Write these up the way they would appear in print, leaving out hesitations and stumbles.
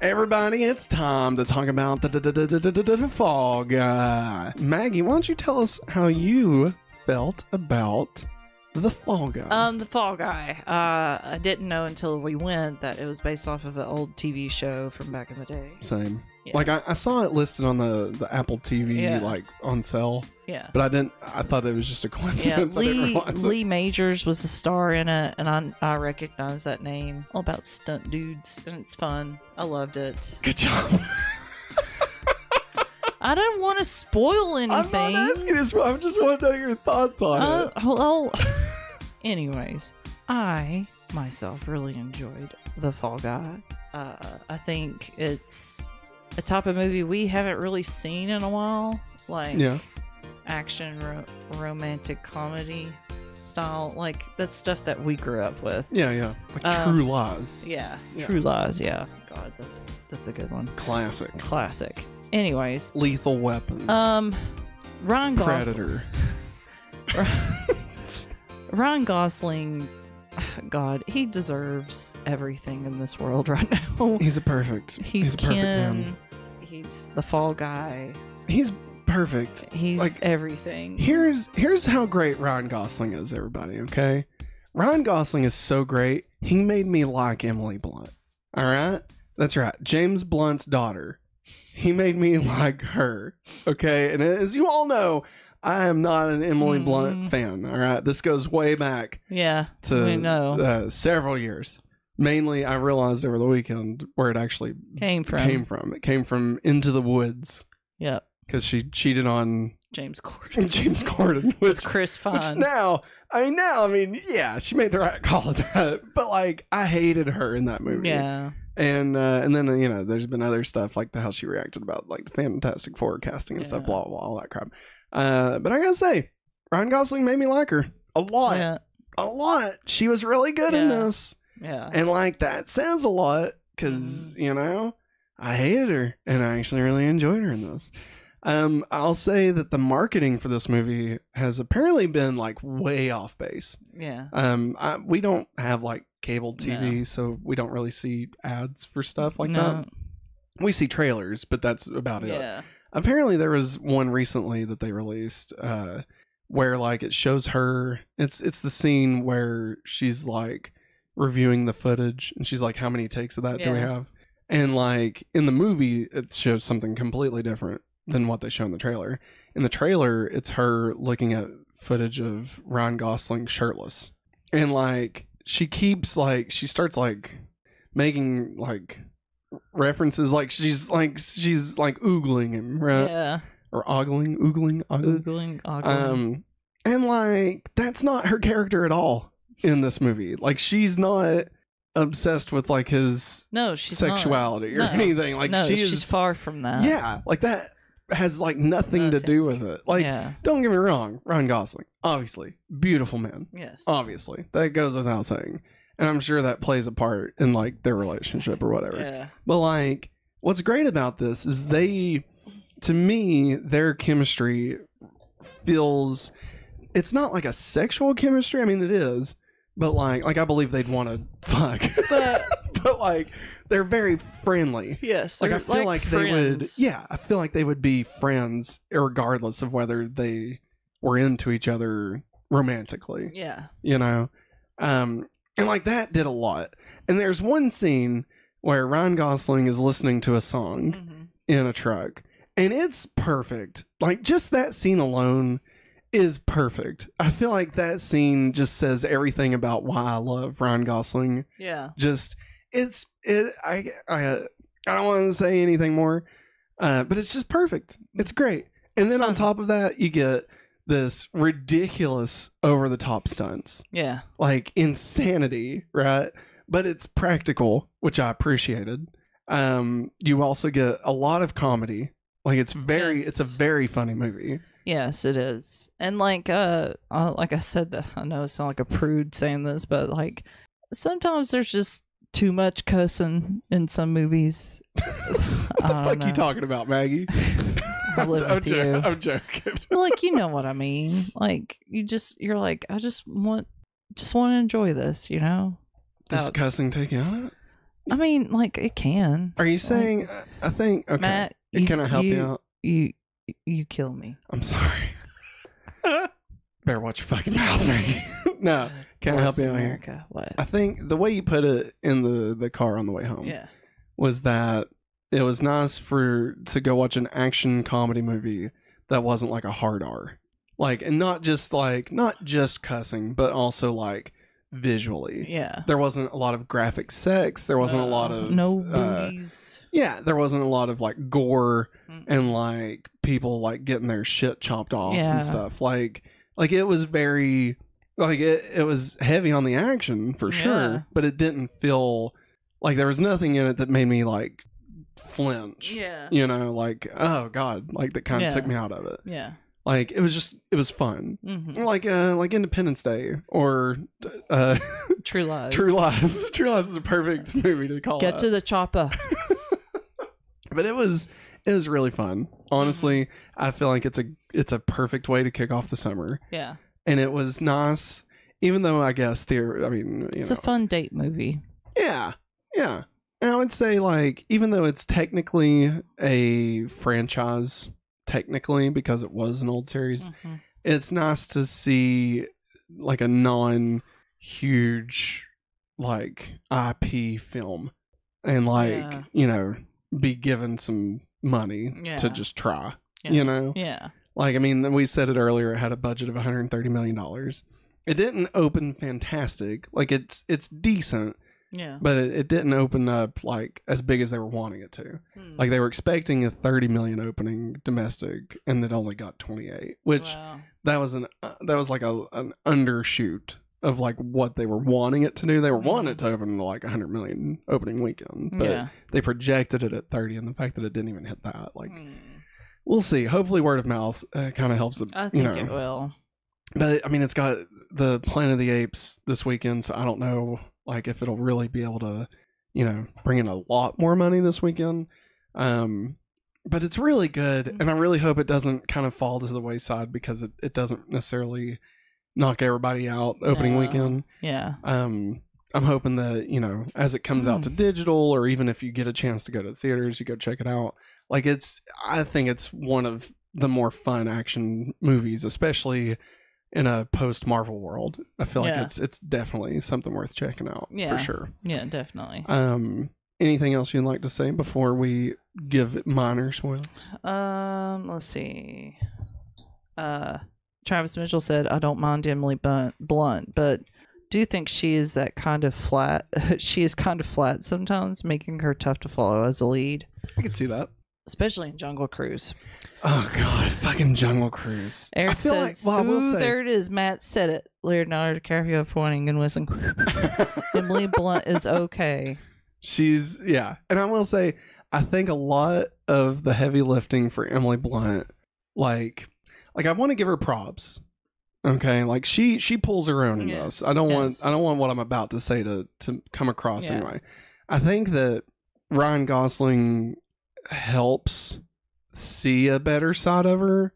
Everybody, it's time to talk about the Fall Guy. Maggie, why don't you tell us how you felt about the Fall Guy? The Fall Guy. I didn't know until we went that it was based off of an old TV show from back in the day. Same. Yeah. Like, I saw it listed on the Apple TV, like, on sale. Yeah. But I thought it was just a coincidence. Yeah, I didn't realize Lee Majors was the star in it, and I recognize that name. All about stunt dudes, and it's fun. I loved it. Good job. I don't want to spoil anything. I'm not asking you. I just want to know your thoughts on it. Well, anyways, I myself really enjoyed The Fall Guy. I think it's a type of movie we haven't really seen in a while. Like, action, romantic comedy style. Like, that's stuff that we grew up with. Yeah. Like True Lies. Yeah. True Lies, yeah. God, that's a good one. Classic. Anyways. Lethal Weapon. Ryan Gosling. Predator. Ryan Gosling, God, he deserves everything in this world right now. He's a perfect man. He's the Fall Guy. He's perfect. He's like, everything. Here's how great Ryan Gosling is, everybody, okay? Ryan Gosling is so great, he made me like Emily Blunt. All right? That's right. James Blunt's daughter. He made me like her, okay? And as you all know, I am not an Emily Blunt fan, all right? This goes way back to several years. Mainly, I realized over the weekend where it actually came from. It came from Into the Woods. Yep. Because she cheated on James Corden. with Chris Pine. Which now, yeah, she made the right call at that. But, like, I hated her in that movie. Yeah. And then, there's been other stuff, like how she reacted about, like, the Fantastic Four casting and stuff, blah, blah, blah, all that crap. But I gotta say, Ryan Gosling made me like her a lot. Yeah. A lot. She was really good in this. Yeah. And, like, that says a lot because, I hated her and I actually really enjoyed her in this. I'll say that the marketing for this movie has apparently been, like, way off base. Yeah. We don't have, like, cable TV, so we don't really see ads for stuff like that. We see trailers, but that's about it. Yeah. Apparently there was one recently that they released where, like, it shows her, it's the scene where she's, like, reviewing the footage and she's like, how many takes of that do we have? And, like, in the movie it shows something completely different than what they show in the trailer. In the trailer, it's her looking at footage of Ryan Gosling shirtless. And, like, she starts, like, making, like, references, like she's oogling him, right? Yeah. Or ogling. And, like, that's not her character at all in this movie. Like, she's not obsessed with, like, his sexuality or anything. Like, she's far from that. Yeah, like, that has, like, nothing to do with it. Like, don't get me wrong, Ryan Gosling, obviously beautiful man. Yes, obviously that goes without saying. And I'm sure that plays a part in, like, their relationship or whatever. Yeah. But, like, what's great about this is to me, their chemistry feels, it's not like a sexual chemistry. I mean, it is, but, like I believe they'd want to fuck. But, like, they're very friendly. Yes. Like, I feel like friends. I feel like they would be friends regardless of whether they were into each other romantically. Yeah. And, like, that did a lot. And there's one scene where Ryan Gosling is listening to a song in a truck. And it's perfect. Like, just that scene alone is perfect. I feel like that scene just says everything about why I love Ryan Gosling. Yeah. Just, I don't want to say anything more. But it's just perfect. It's great. And then on top of that, you get this ridiculous over-the-top stunts. Yeah. Like, insanity, right? But it's practical, which I appreciated. You also get a lot of comedy. Like, it's a very funny movie. Yes, it is. And, like I said, I know I sound like a prude saying this, but, like, sometimes there's just too much cussing in some movies. What the fuck you talking about, Maggie? I'm joking. Like, you know what I mean. Like, you're like, I just want to enjoy this, Does cussing take you out of it? I mean, like, it can. Are you saying? I think. Okay. Matt, can I help you out? You kill me. I'm sorry. Better watch your fucking mouth, Maggie. No, can I help you out America. here? What? I think the way you put it in the car on the way home was that it was nice to go watch an action comedy movie that wasn't like a hard R. Like, and not just cussing, but also like visually. Yeah. There wasn't a lot of graphic sex. There wasn't a lot of no booties. Yeah, there wasn't a lot of like gore and like people like getting their shit chopped off and stuff. Like it was very like it was heavy on the action for sure, but it didn't feel like there was nothing in it that made me like flinch. Yeah. You know, like, oh God, like that kind of took me out of it. Yeah. Like it was fun. Mm-hmm. Like Independence Day or True Lies. True Lies. True Lies is a perfect movie to call Get to the chopper. But it was really fun. Honestly, I feel like it's a perfect way to kick off the summer. Yeah. And it was nice, even though I guess it's a fun date movie. Yeah. Yeah. And I would say like even though it's technically a franchise because it was an old series, it's nice to see like a non-huge like IP film and like, you know, be given some money to just try, you know? Yeah. Like, I mean, we said it earlier, it had a budget of $130 million. It didn't open fantastic. Like, it's decent. Yeah. But it didn't open up, like, as big as they were wanting it to. Like, they were expecting a $30 million opening domestic, and it only got 28, which that was like an undershoot of, like, what they were wanting it to do. They were wanting it to open to, like, 100 million opening weekend. But they projected it at 30, and the fact that it didn't even hit that, like... We'll see. Hopefully word of mouth kind of helps it. I think it will. But, I mean, it's got the Planet of the Apes this weekend, so I don't know like if it'll really be able to, you know, bring in a lot more money this weekend. But it's really good, and I really hope it doesn't kind of fall to the wayside because it doesn't necessarily knock everybody out opening weekend. Yeah. I'm hoping that, you know, as it comes out to digital, or even if you get a chance to go to the theaters, you go check it out. Like I think it's one of the more fun action movies, especially in a post-Marvel world. I feel like it's definitely something worth checking out for sure. Yeah, definitely. Anything else you'd like to say before we give minor spoilers? Let's see. Travis Mitchell said, "I don't mind Emily Blunt, but do you think she is that kind of flat? She is kind of flat sometimes, making her tough to follow as a lead." I could see that. Especially in Jungle Cruise. Oh, God. Fucking Jungle Cruise. Eric says, like, there it is. Matt said it. Leonardo DiCaprio pointing and whistling. Emily Blunt is okay. She's, yeah. And I will say, I think a lot of the heavy lifting for Emily Blunt, like I want to give her props. Okay? Like, she pulls her own in this. I don't want what I'm about to say to come across anyway. I think that Ryan Gosling helps see a better side of her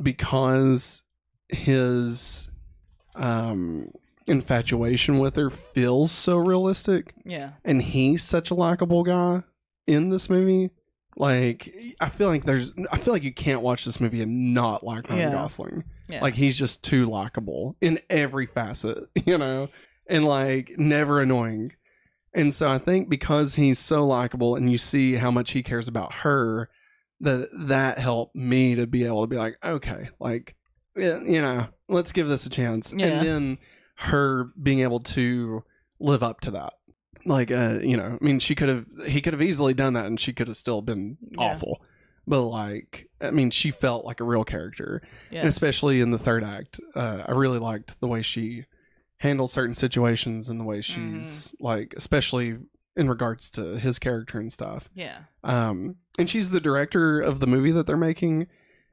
because his infatuation with her feels so realistic, and he's such a likable guy in this movie. Like, I feel like you can't watch this movie and not like Ryan Gosling. Like, he's just too likable in every facet, you know, and like never annoying. And so I think because he's so likable and you see how much he cares about her, that helped me to be able to be like, okay, like, you know, let's give this a chance. Yeah. And then her being able to live up to that. Like, you know, I mean, he could have easily done that and she could have still been awful. But like, I mean, she felt like a real character. Yes. And especially in the third act, I really liked the way she handle certain situations and the way she's like, especially in regards to his character and stuff. Yeah. And she's the director of the movie that they're making.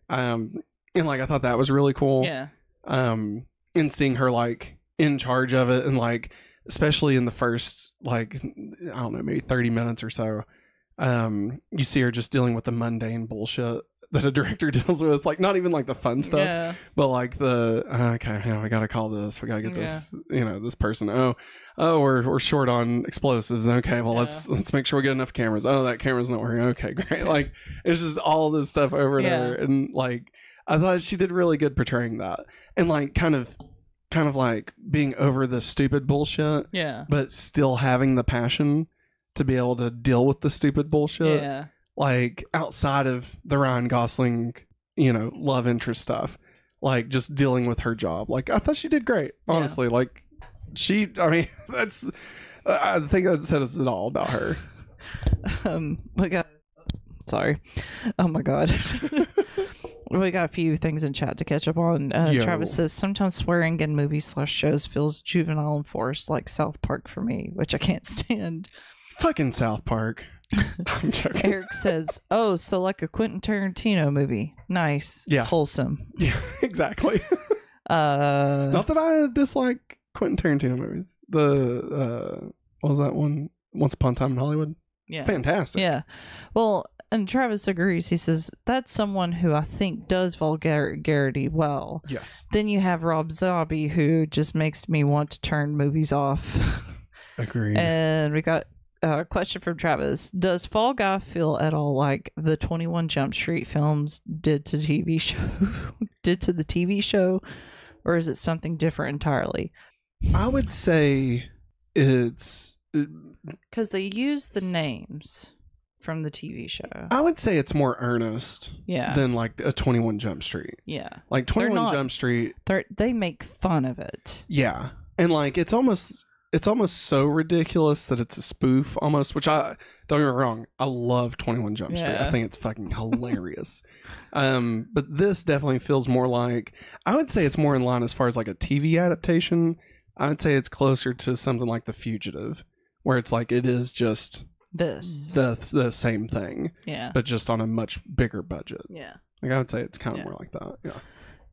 And like, I thought that was really cool. Yeah. And seeing her like in charge of it, and like, especially in the first, like, I don't know, maybe 30 minutes or so, You see her just dealing with the mundane bullshit that a director deals with, like not even like the fun stuff, but like the okay, yeah, we gotta call this, we gotta get this, this person. Oh, we're short on explosives. Okay, well let's make sure we get enough cameras. Oh, that camera's not working. Okay, great. Like it's just all this stuff over and over, and like I thought she did really good portraying that, and like kind of like being over the stupid bullshit, but still having the passion to be able to deal with the stupid bullshit, like outside of the Ryan Gosling, love interest stuff, like just dealing with her job. Like I thought she did great, honestly. Like I mean, I think that says it all about her. Sorry. Oh my God. We got a few things in chat to catch up on. Travis says, sometimes swearing in movies/shows feels juvenile and forced, like South Park for me, which I can't stand. Fucking South Park. I'm joking. Eric says, oh, so like a Quentin Tarantino movie. Nice. Yeah. Wholesome. Yeah, exactly. Not that I dislike Quentin Tarantino movies. What was that one? Once Upon a Time in Hollywood? Yeah. Fantastic. Yeah. Well, and Travis agrees. He says, that's someone who I think does vulgarity well. Yes. Then you have Rob Zombie, who just makes me want to turn movies off. Agreed. And we got a question from Travis. Does Fall Guy feel at all like the 21 Jump Street films did to the TV show, or is it something different entirely? I would say it's... Because they use the names from the TV show. I would say it's more earnest than like a 21 Jump Street. Yeah. Like 21 Jump Street. They make fun of it. Yeah. And like it's almost so ridiculous that it's a spoof almost, which don't get me wrong, I love 21 Jump Street. I think it's fucking hilarious. But this definitely feels more like, I would say it's more in line as far as like a TV adaptation. I would say it's closer to something like The Fugitive, where it's like it is just the same thing, but just on a much bigger budget. Like I would say it's kind of more like that.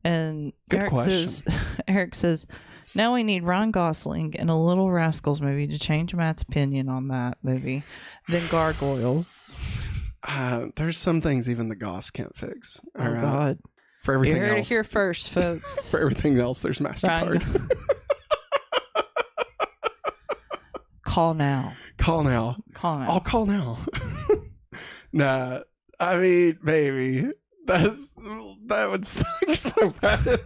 And good question. Eric says, now we need Ryan Gosling in a Little Rascals movie to change Matt's opinion on that movie. Then Gargoyles. There's some things even the Goss can't fix. Oh God! For everything else, you heard it here first, folks. For everything else, there's MasterCard. Call now. I'll call now. Nah, I mean, baby, that would suck so bad.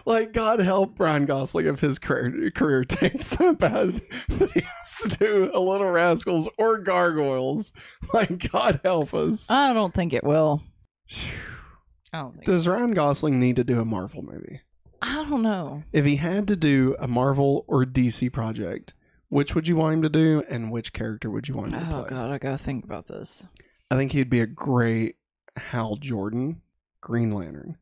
Like, God help Ryan Gosling if his career takes that bad that he has to do a Little Rascals or Gargoyles. Like, God help us. I don't think it will. Does Ryan Gosling need to do a Marvel movie? I don't know. If he had to do a Marvel or DC project, which would you want him to do, and which character would you want him to play? Oh, God, I gotta think about this. I think he'd be a great Hal Jordan, Green Lantern.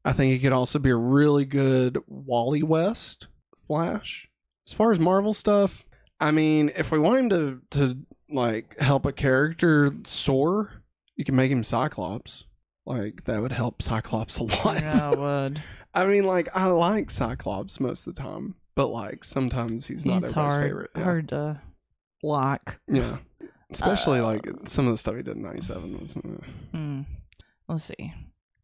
I think he could also be a really good Wally West Flash. As far as Marvel stuff, I mean, if we want him to like help a character soar, you can make him Cyclops. Like, that would help Cyclops a lot. Yeah, it would. I mean, like, I like Cyclops most of the time, but like sometimes he's not everybody's favorite. Hard to like. Yeah. Especially like some of the stuff he did in 97 was Let's see.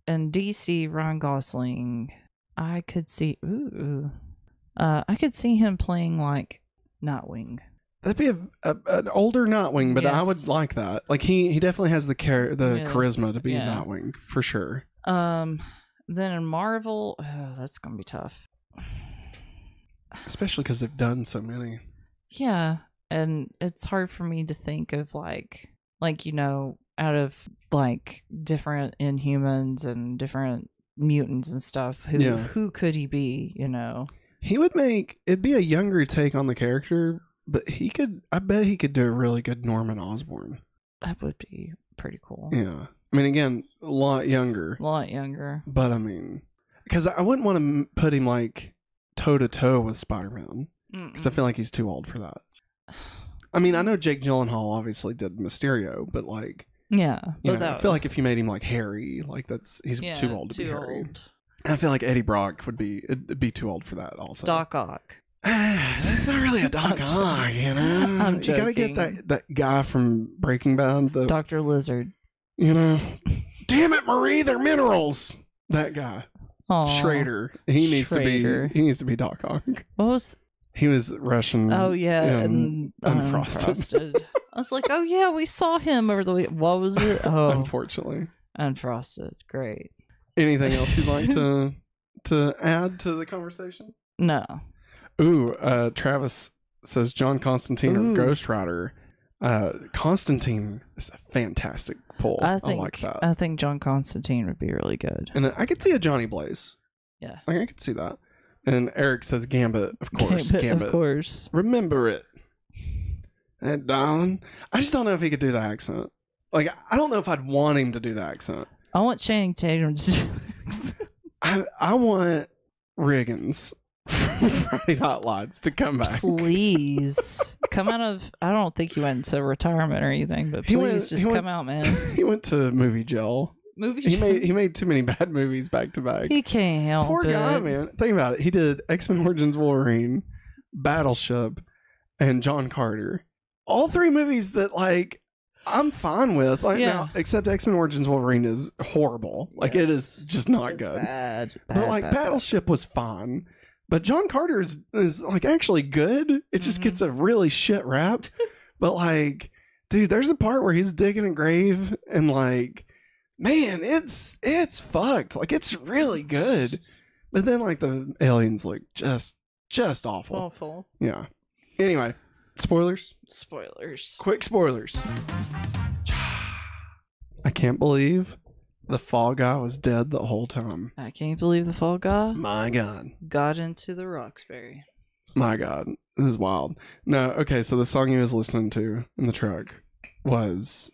In DC, Ryan Gosling, I could see I could see him playing like Nightwing. That'd be an older Nightwing, but I would like that. Like he definitely has the charisma to be Nightwing for sure. Then in Marvel, that's gonna be tough. Especially because they've done so many. Yeah, and it's hard for me to think of like out of like different Inhumans and different mutants and stuff. Who could he be? He would it'd be a younger take on the character, but I bet he could do a really good Norman Osborn. That would be pretty cool. Yeah. I mean, again, a lot younger. But I mean, because I wouldn't want to put him like toe to toe with Spider-Man, because I feel like he's too old for that. I mean, I know Jake Gyllenhaal obviously did Mysterio, but like, I feel like if you made him like Harry, like he's too old to be Harry. I feel like Eddie Brock it'd be too old for that also. Doc Ock. It's not really a Doc Ock, you know. I'm You gotta get that guy from Breaking Bad, the Dr. Lizard. you know. Damn it, Marie, they're minerals. That guy, Aw. Schrader. He needs Schrader. to be Doc Ock. What was? He was Russian. Oh yeah, and Unfrosted. I was like, oh yeah, we saw him over the week. What was it? Oh, Unfortunately. Unfrosted. Great. Anything else you'd like to add to the conversation? No. Ooh, Travis says John Constantine or Ghost Rider. Constantine is a fantastic pull. I like that. I think John Constantine would be really good. And I could see a Johnny Blaze. Yeah. Like, I could see that. And Eric says Gambit, of course. Gambit. Of course. Remember it. And darling. I just don't know if he could do the accent. Like, I don't know if I'd want him to do the accent. I want Channing Tatum to do the accent. I want Riggins from Friday Night Lights to come back. Please. Come out of, I don't think he went into retirement or anything, but please come out, man. He went to movie jail. He made too many bad movies back to back. He can't help Poor guy, man. Think about it. He did X-Men Origins Wolverine, Battleship, and John Carter. All three movies that, like, I'm fine with. Like, now, except X-Men Origins Wolverine is horrible. Like, it is just not good. Bad, but like Battleship was fine. But John Carter is like actually good. It just gets a really shit rap. But like, dude, there's a part where he's digging a grave and like, man, it's fucked. Like, it's really good. But then like the aliens look just awful. Awful. Yeah. Anyway, spoilers. Quick spoilers. I can't believe the Fall Guy was dead the whole time. I can't believe the Fall Guy. My God. Got into the Roxbury. My God. This is wild. No, okay, so the song he was listening to in the truck was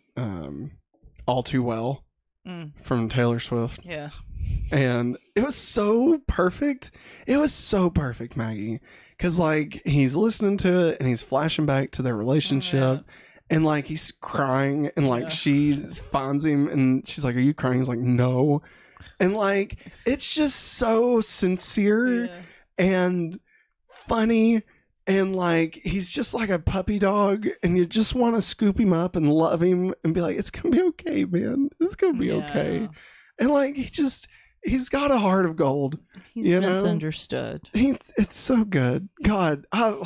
All Too Well from Taylor Swift. Yeah. And it was so perfect. It was so perfect, Maggie. Because, like, he's listening to it and he's flashing back to their relationship. And, like, he's crying and, like, she finds him and she's like, are you crying? He's like, no. And, like, it's just so sincere and funny. And, like, he's just like a puppy dog. And you just want to scoop him up and love him and be like, it's going to be okay, man. It's going to be okay. And, like, he's got a heart of gold. He's misunderstood. It's so good. God, I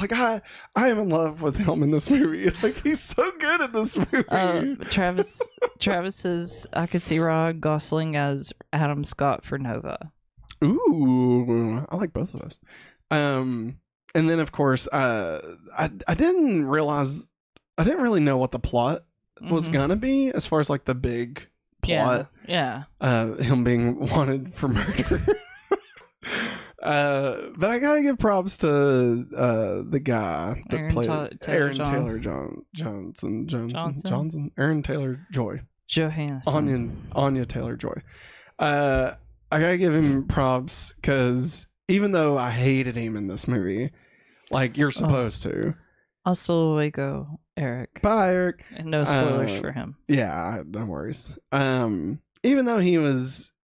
am in love with him in this movie. Like, he's so good at this movie. Travis says I could see Ryan Gosling as Adam Scott for Nova. Ooh, I like both of those. And then of course, I didn't really know what the plot was gonna be as far as like the big plot. Him being wanted for murder. But I gotta give props to the guy that played Aaron Taylor Johnson. Aaron Taylor Johansson. Anya Taylor Joy. I gotta give him props because even though I hated him in this movie, like you're supposed to. Hasta luego, Eric. Bye, Eric. And no spoilers for him. Yeah, no worries. Even though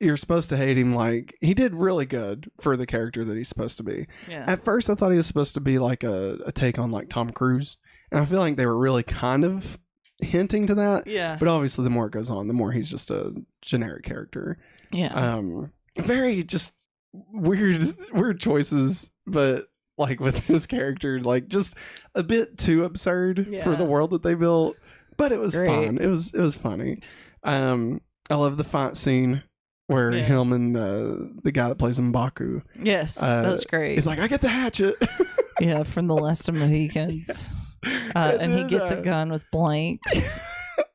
you're supposed to hate him, like he did really good for the character that he's supposed to be. Yeah. At first I thought he was supposed to be like a take on like Tom Cruise. And I feel like they were really kind of hinting to that. Yeah. But obviously the more it goes on, the more he's just a generic character. Yeah. Very just weird choices, but like with his character, like just a bit too absurd for the world that they built. But it was fun. It was funny. I love the fight scene where him and the guy that plays M'Baku. Yes, that was great. He's like, I get the hatchet. Yeah, from the Last of Mohicans. Yes. And he gets a gun with blanks.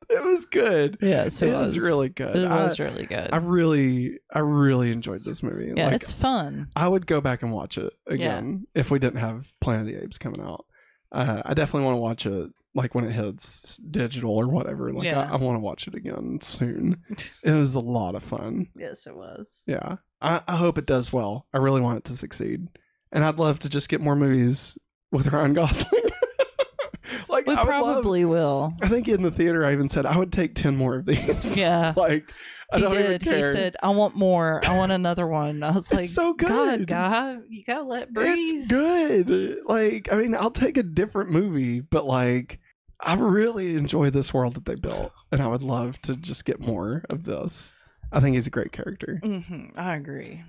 It was good. Yes, it was really good. It was really good. I really enjoyed this movie. Yeah, like, it's fun. I would go back and watch it again if we didn't have Planet of the Apes coming out. I definitely want to watch it like when it hits digital or whatever. Like I want to watch it again soon. It was a lot of fun. Yes, it was. Yeah, I hope it does well. I really want it to succeed, and I'd love to just get more movies with Ryan Gosling. Like we probably will. I think in the theater I even said I would take 10 more of these. Yeah. Like I He don't even did. He care. said, "I want more. I want another one." I was like, so good. God, guy, you gotta let breathe. It's good. Like, I mean, I'll take a different movie, but like, I really enjoy this world that they built, and I would love to just get more of this. I think he's a great character. I agree.